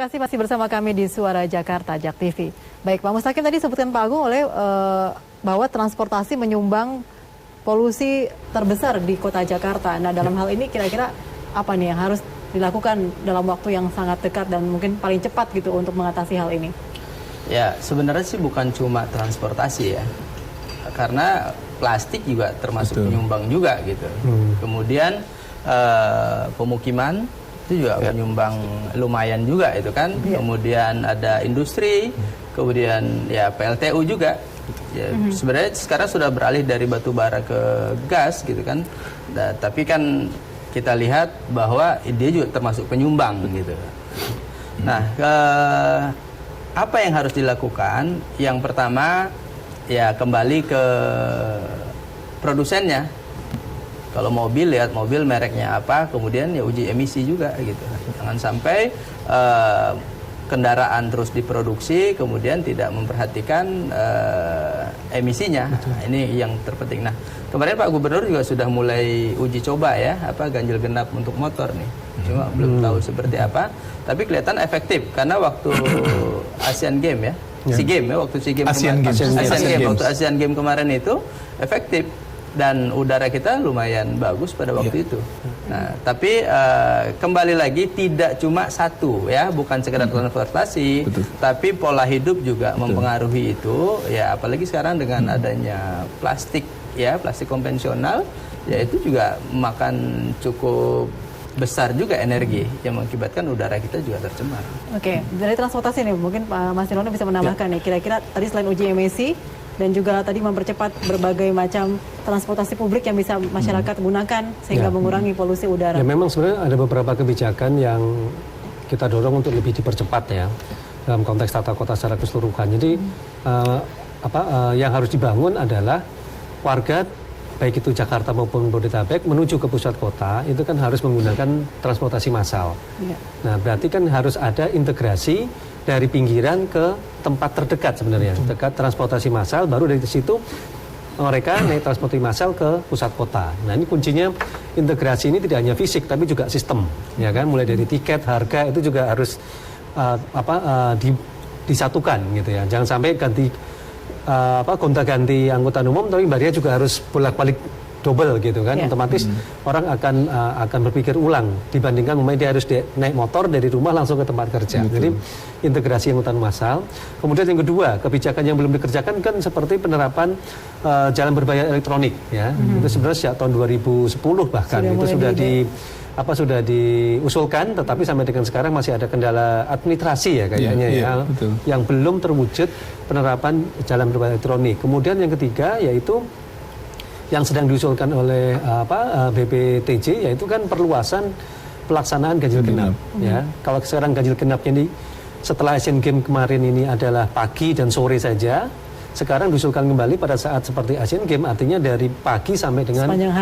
kasih masih bersama kami di Suara Jakarta, Jak TV. Baik, Pak Mustaqim tadi sebutkan Pak Agung bahwa transportasi menyumbang polusi terbesar di kota Jakarta. Nah, dalam hal ini kira-kira apa nih yang harus dilakukan dalam waktu yang sangat dekat dan mungkin paling cepat gitu untuk mengatasi hal ini? Ya, sebenarnya sih bukan cuma transportasi ya. Karena plastik juga termasuk penyumbang juga gitu. Kemudian pemukiman itu juga penyumbang lumayan juga itu kan. Kemudian ada industri, kemudian ya PLTU juga. Ya, sebenarnya sekarang sudah beralih dari batu bara ke gas gitu kan. Nah, tapi kan kita lihat bahwa dia juga termasuk penyumbang gitu. Nah, apa yang harus dilakukan? Yang pertama ya kembali ke produsennya. Kalau mobil, lihat mobil mereknya apa, kemudian ya uji emisi juga gitu. Jangan sampai kendaraan terus diproduksi, kemudian tidak memperhatikan emisinya. Nah, ini yang terpenting. Nah, kemarin Pak Gubernur juga sudah mulai uji coba ya, ganjil genap untuk motor nih. Cuma belum tahu seperti apa, tapi kelihatan efektif karena waktu Asian Games ya, SEA Games ya, waktu SEA Games waktu Asian Games kemarin itu efektif. Dan udara kita lumayan bagus pada waktu itu. Nah, tapi kembali lagi tidak cuma satu ya, bukan sekedar transportasi, tapi pola hidup juga mempengaruhi itu. Ya, apalagi sekarang dengan adanya plastik ya, plastik konvensional, ya itu juga makan cukup besar juga energi yang mengakibatkan udara kita juga tercemar. Oke, dari transportasi nih mungkin Pak Mas Nirwono bisa menambahkan nih, kira-kira tadi selain uji emisi dan juga tadi mempercepat berbagai macam transportasi publik yang bisa masyarakat gunakan sehingga mengurangi polusi udara. Ya memang sebenarnya ada beberapa kebijakan yang kita dorong untuk lebih dipercepat ya dalam konteks tata kota secara keseluruhan. Jadi yang harus dibangun adalah warga baik itu Jakarta maupun Bodetabek menuju ke pusat kota itu kan harus menggunakan transportasi massal. Nah, berarti kan harus ada integrasi dari pinggiran ke tempat terdekat sebenarnya, dekat transportasi massal, baru dari situ mereka naik transportasi massal ke pusat kota. Nah, ini kuncinya integrasi ini tidak hanya fisik tapi juga sistem, ya kan, mulai dari tiket, harga itu juga harus disatukan gitu ya. Jangan sampai gonta-ganti angkutan umum tapi baria juga harus bolak-balik double gitu kan, otomatis orang akan berpikir ulang dibandingkan dia harus naik motor dari rumah langsung ke tempat kerja. Jadi integrasi angkutan massal. Kemudian yang kedua, kebijakan yang belum dikerjakan kan seperti penerapan jalan berbayar elektronik ya. Itu sebenarnya sejak tahun 2010 bahkan itu sudah diusulkan, tetapi sampai dengan sekarang masih ada kendala administrasi ya kayaknya yang belum terwujud penerapan jalan berbayar elektronik. Kemudian yang ketiga yaitu yang sedang diusulkan oleh BPTJ yaitu kan perluasan pelaksanaan ganjil genap ya. Kalau sekarang ganjil genap ini setelah Asian Games kemarin ini adalah pagi dan sore saja, sekarang diusulkan kembali pada saat seperti Asian Games, artinya dari pagi sampai dengan sepanjang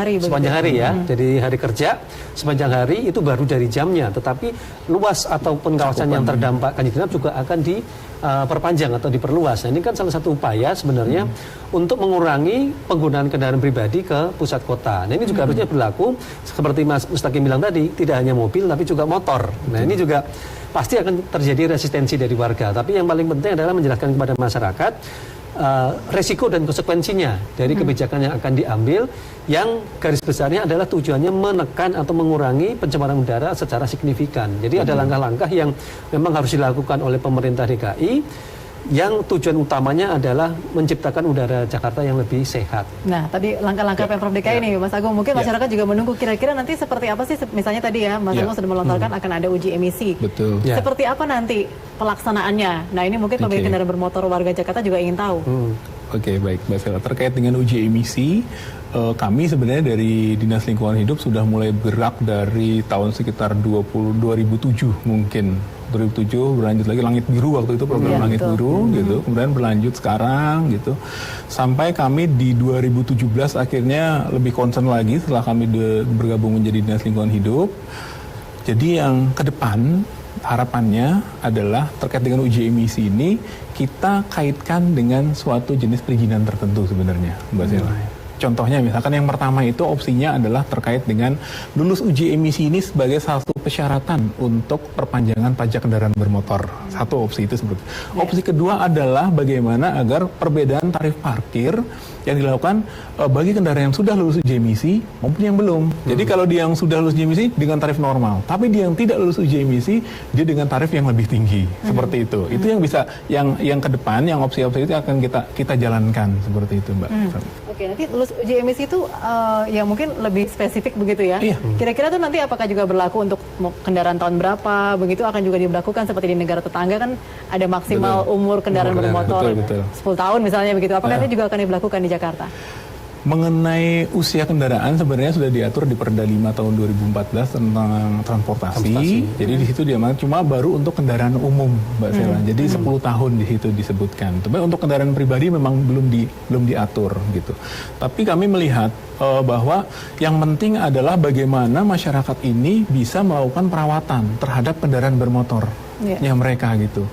hari ya. Jadi hari kerja sepanjang hari itu baru dari jamnya, tetapi luas ataupun kawasan yang terdampak ganjil genap juga akan diperpanjang atau diperluas. Nah, ini kan salah satu upaya sebenarnya untuk mengurangi penggunaan kendaraan pribadi ke pusat kota. Nah, ini juga harusnya berlaku seperti Mas Mustaqim bilang tadi, tidak hanya mobil tapi juga motor. Nah, ini juga pasti akan terjadi resistensi dari warga. Tapi yang paling penting adalah menjelaskan kepada masyarakat resiko dan konsekuensinya dari kebijakan yang akan diambil, yang garis besarnya adalah tujuannya menekan atau mengurangi pencemaran udara secara signifikan. Jadi ada langkah-langkah yang memang harus dilakukan oleh pemerintah DKI yang tujuan utamanya adalah menciptakan udara Jakarta yang lebih sehat. Nah, tadi langkah-langkah Pemprov DKI nih, Mas Agung, mungkin masyarakat juga menunggu kira-kira nanti seperti apa sih, misalnya tadi ya, Mas Agung sudah melontarkan akan ada uji emisi. Seperti apa nanti pelaksanaannya? Nah, ini mungkin pemilik kendaraan bermotor warga Jakarta juga ingin tahu. Oke, baik Mbak Vela. Terkait dengan uji emisi, kami sebenarnya dari Dinas Lingkungan Hidup sudah mulai bergerak dari tahun sekitar 2007 mungkin. 2007 berlanjut lagi Langit Biru waktu itu, program Langit Biru gitu. Kemudian berlanjut sekarang gitu. Sampai kami di 2017 akhirnya lebih concern lagi setelah kami bergabung menjadi Dinas Lingkungan Hidup. Jadi yang ke depan harapannya adalah terkait dengan uji emisi ini kita kaitkan dengan suatu jenis perizinan tertentu sebenarnya, Mbak Sela. contohnya misalkan yang pertama itu opsinya adalah terkait dengan lulus uji emisi ini sebagai salah satu persyaratan untuk perpanjangan pajak kendaraan bermotor. Satu opsi itu seperti. Opsi kedua adalah bagaimana agar perbedaan tarif parkir yang dilakukan bagi kendaraan yang sudah lulus uji emisi maupun yang belum. Jadi kalau dia yang sudah lulus uji emisi dengan tarif normal, tapi dia yang tidak lulus uji emisi dia dengan tarif yang lebih tinggi. Seperti itu. Itu yang bisa yang ke depan, yang opsi-opsi itu akan kita jalankan seperti itu, Mbak. Oke, nanti lulus uji emisi itu yang mungkin lebih spesifik begitu ya. Iya. Kira-kira tuh nanti apakah juga berlaku untuk kendaraan tahun berapa? Begitu akan juga diberlakukan seperti di negara tetangga kan ada maksimal umur kendaraan bermotor betul. 10 tahun misalnya begitu. Apakah ini juga akan diberlakukan di Jakarta? Mengenai usia kendaraan sebenarnya sudah diatur di Perda 5 tahun 2014 tentang transportasi. Jadi di situ diamankan cuma baru untuk kendaraan umum, Mbak Sela. Jadi 10 tahun di situ disebutkan. Tapi untuk kendaraan pribadi memang belum diatur gitu. Tapi kami melihat bahwa yang penting adalah bagaimana masyarakat ini bisa melakukan perawatan terhadap kendaraan bermotor yang mereka gitu.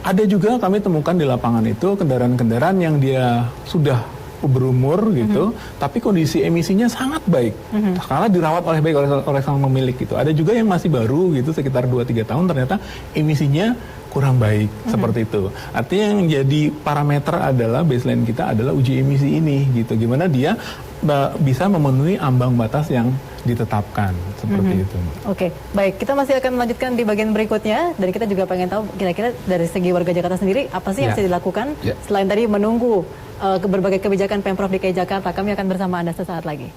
Ada juga kami temukan di lapangan itu kendaraan-kendaraan yang dia sudah berumur gitu, tapi kondisi emisinya sangat baik, karena dirawat oleh sang pemilik gitu. Ada juga yang masih baru gitu, sekitar 2-3 tahun ternyata emisinya kurang baik, seperti itu. Artinya yang jadi parameter adalah baseline kita adalah uji emisi ini gitu, gimana dia bisa memenuhi ambang batas yang ditetapkan seperti itu. Oke, baik. Kita masih akan melanjutkan di bagian berikutnya dan kita juga pengen tahu kira-kira dari segi warga Jakarta sendiri apa sih yang bisa dilakukan selain tadi menunggu berbagai kebijakan Pemprov DKI Jakarta. Kami akan bersama Anda sesaat lagi.